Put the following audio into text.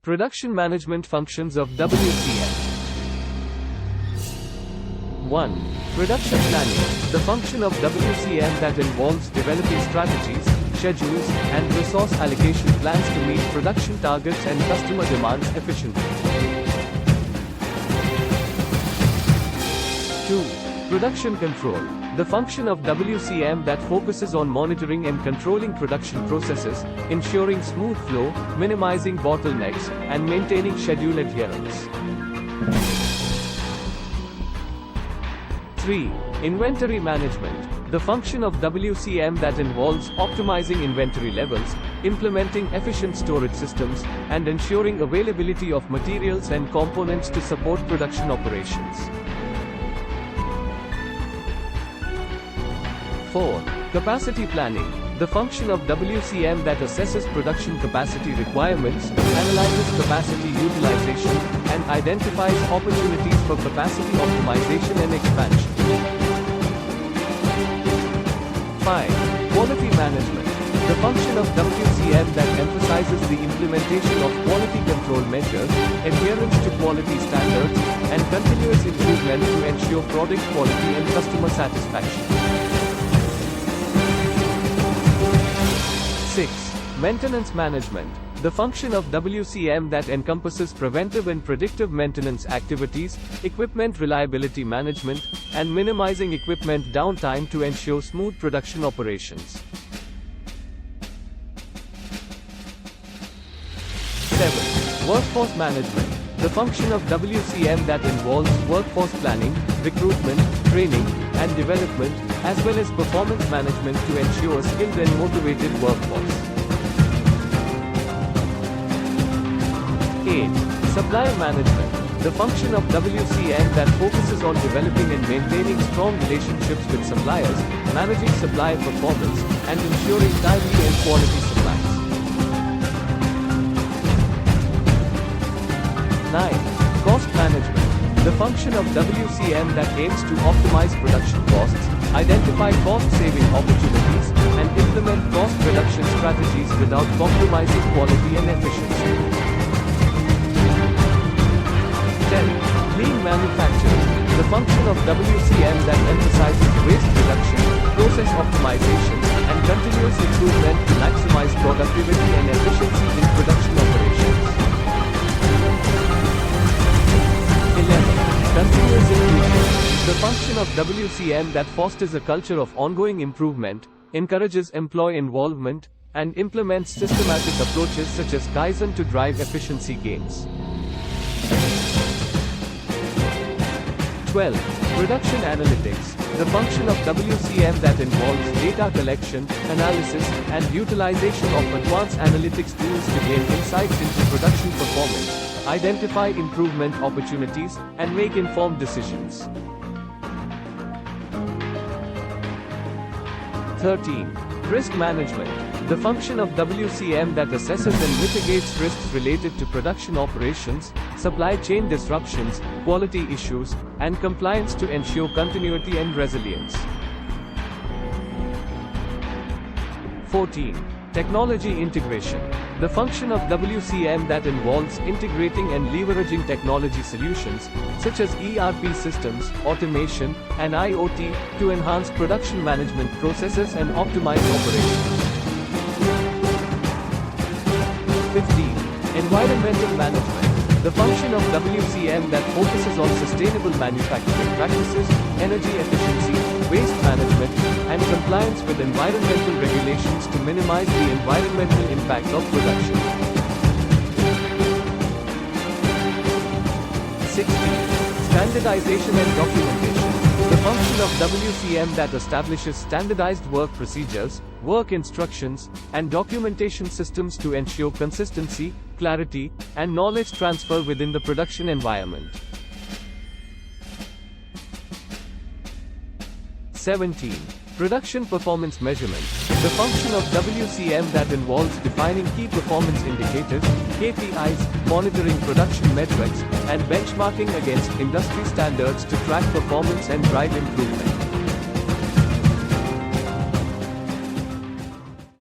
Production management functions of WCM. 1. Production planning, the function of WCM that involves developing strategies, schedules, and resource allocation plans to meet production targets and customer demands efficiently. 2. Production control, the function of WCM that focuses on monitoring and controlling production processes, ensuring smooth flow, minimizing bottlenecks, and maintaining schedule adherence. 3. Inventory management, the function of WCM that involves optimizing inventory levels, implementing efficient storage systems, and ensuring availability of materials and components to support production operations. 4. Capacity planning, the function of WCM that assesses production capacity requirements, analyzes capacity utilization, and identifies opportunities for capacity optimization and expansion. 5. Quality management, the function of WCM that emphasizes the implementation of quality control measures, adherence to quality standards, and continuous improvement to ensure product quality and customer satisfaction. 6. Maintenance management, the function of WCM that encompasses preventive and predictive maintenance activities, equipment reliability management, and minimizing equipment downtime to ensure smooth production operations. 7. Workforce management, the function of WCM that involves workforce planning, recruitment, training, and development, as well as performance management to ensure skilled and motivated workforce. 8. Supplier management, the function of WCM that focuses on developing and maintaining strong relationships with suppliers, managing supplier performance, and ensuring timely and quality supplies. 9. Cost management, the function of WCM that aims to optimize production costs, identify cost-saving opportunities, and implement cost reduction strategies without compromising quality and efficiency. 10. Lean manufacturing, the function of WCM that emphasizes waste reduction, process optimization, and continuous improvement to maximize productivity and efficiency in production operations. 11. Continuous improvement, the function of WCM that fosters a culture of ongoing improvement, encourages employee involvement, and implements systematic approaches such as Kaizen to drive efficiency gains. 12. Production analytics, the function of WCM that involves data collection, analysis, and utilization of advanced analytics tools to gain insights into production performance, identify improvement opportunities, and make informed decisions. 13. Risk management, the function of WCM that assesses and mitigates risks related to production operations, supply chain disruptions, quality issues, and compliance to ensure continuity and resilience. 14. Technology integration, the function of WCM that involves integrating and leveraging technology solutions, such as ERP systems, automation, and IoT, to enhance production management processes and optimize operations. 15. Environmental management, the function of WCM that focuses on sustainable manufacturing practices, energy efficiency, waste management, and compliance with environmental regulations to minimize the environmental impact of production. 16. Standardization and documentation, the function of WCM that establishes standardized work procedures, work instructions, and documentation systems to ensure consistency, clarity, and knowledge transfer within the production environment. 17. Production performance measurement, the function of WCM that involves defining key performance indicators, KPIs, monitoring production metrics, and benchmarking against industry standards to track performance and drive improvement.